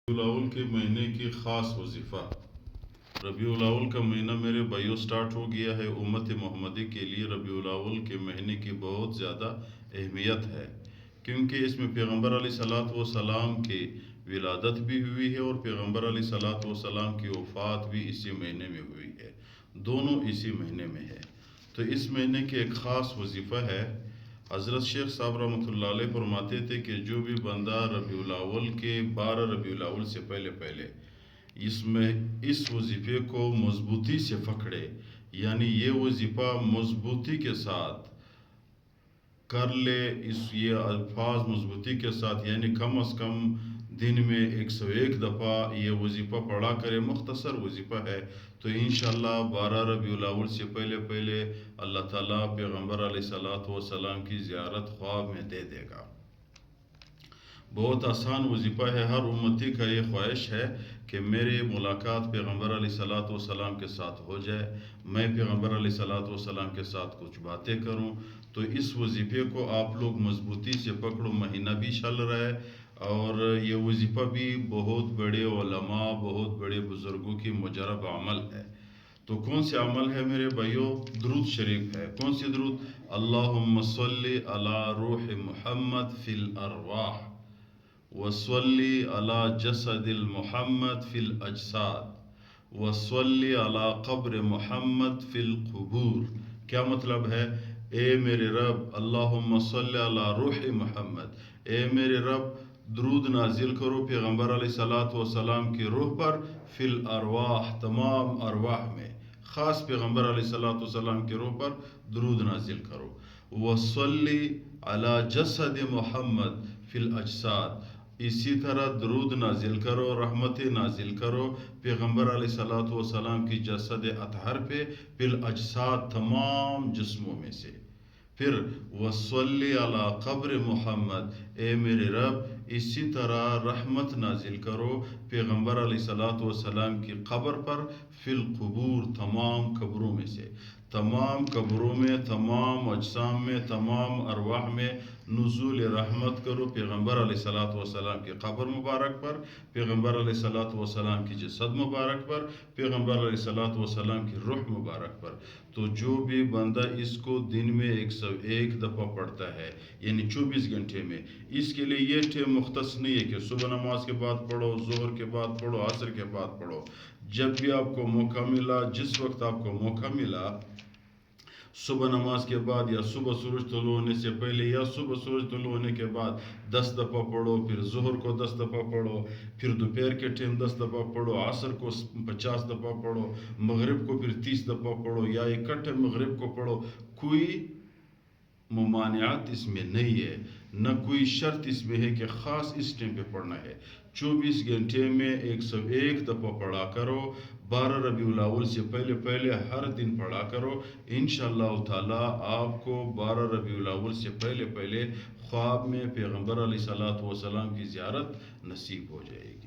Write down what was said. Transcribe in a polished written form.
ربیع الاول کے مہینے کی خاص وظیفہ۔ ربیع الاول کا مہینہ میرے بھائیوں سٹارٹ ہو گیا ہے۔ امت محمدی کے لیے ربیع الاول کے مہینے کی بہت زیادہ اہمیت ہے، کیونکہ اس میں پیغمبر علیہ الصلوۃ والسلام کی ولادت بھی ہوئی ہے اور پیغمبر علیہ الصلوۃ والسلام کی وفات بھی اسی مہینے میں ہوئی ہے، دونوں اسی مہینے میں ہے۔ تو اس مہینے کی ایک خاص وظیفہ ہے۔ حضرت شیخ صاحب رحمۃ اللہ علیہ فرماتے تھے کہ جو بھی بندہ ربیع الاول کے 12 ربیع الاول سے پہلے اس وظیفے کو مضبوطی سے پکڑے، یعنی یہ وظیفہ مضبوطی کے ساتھ کر لے، یہ الفاظ مضبوطی کے ساتھ، یعنی کم از کم دن میں 101 دفعہ یہ وظیفہ پڑھا کرے۔ مختصر وظیفہ ہے، تو انشاءاللہ 12 ربیع الاول سے پہلے اللہ تعالیٰ پیغمبر علیہ الصلوۃ والسلام کی زیارت خواب میں دے دے گا۔ بہت آسان وظیفہ ہے۔ ہر امتی کا یہ خواہش ہے کہ میری ملاقات پیغمبر علیہ الصلوۃ والسلام کے ساتھ ہو جائے، میں پیغمبر علیہ الصلوۃ والسلام کے ساتھ کچھ باتیں کروں۔ تو اس وظیفے کو آپ لوگ مضبوطی سے پکڑو، مہینہ بھی چل رہا ہے اور یہ وظیفہ بھی بہت بڑے علماء، بہت بڑے بزرگوں کی مجرب عمل ہے۔ تو کون سے عمل ہے میرے بھائیوں؟ درود شریف ہے۔ کون سی درود؟ اللہم صلی علی روح محمد فی الارواح وصلی علی جسد المحمد فی الاجساد وصلی علی قبر محمد فی القبور۔ کیا مطلب ہے؟ اے میرے رب، اللہم صلی علی روح محمد، اے میرے رب درود نازل کرو پیغمبر علیہ الصلوۃ والسلام کی روح پر، فی الارواح تمام ارواح میں، خاص پیغمبر علیہ الصلوۃ والسلام کی روح پر درود نازل کرو۔ وصلی علی جسد محمد فی الاجساد، اسی طرح درود نازل کرو، رحمت نازل کرو پیغمبر علیہ الصلوۃ والسلام کی جسد اطہر پہ، فی الاجساد تمام جسموں میں سے۔ پھر وصلی علی قبر محمد، اے میرے رب اسی طرح رحمت نازل کرو پیغمبر علیہ الصلوۃ والسلام کی قبر پر، فی القبور تمام قبروں میں سے، تمام قبروں میں، تمام اجسام میں، تمام ارواح میں نزول رحمت کرو پیغمبر علیہ الصلوۃ والسلام کی قبر مبارک پر، پیغمبر علیہ الصلوۃ والسلام کی جسد مبارک پر، پیغمبر علیہ الصلوۃ والسلام کی روح مبارک پر۔ تو جو بھی بندہ اس کو دن میں 101 دفعہ پڑھتا ہے، یعنی 24 گھنٹے میں، اس کے لیے یہ ٹائم مختص نہیں ہے کہ صبح نماز کے بعد پڑھو، ظہر کے بعد پڑھو، عصر کے بعد پڑھو، جب بھی آپ کو موقع ملا، جس وقت آپ کو موقع ملا، صبح نماز کے بعد یا صبح سورج طلوع ہونے سے پہلے یا صبح سورج طلوع ہونے کے بعد 10 دفعہ پڑھو، پھر ظہر کو 10 دفعہ پڑھو، پھر دوپہر کے ٹائم 10 دفعہ پڑھو، عصر کو 50 دفعہ پڑھو، مغرب کو پھر 30 دفعہ پڑھو، یا اکٹھے مغرب کو پڑھو۔ کوئی ممانعات اس میں نہیں ہے، نہ کوئی شرط اس میں ہے کہ خاص اس ٹائم پہ پڑھنا ہے۔ 24 گھنٹے میں 101 دفعہ پڑھا کرو، 12 ربیع الاول سے پہلے ہر دن پڑھا کرو۔ انشاءاللہ تعالیٰ آپ کو 12 ربیع الاول سے پہلے خواب میں پیغمبر علیہ الصلوۃ والسلام کی زیارت نصیب ہو جائے گی۔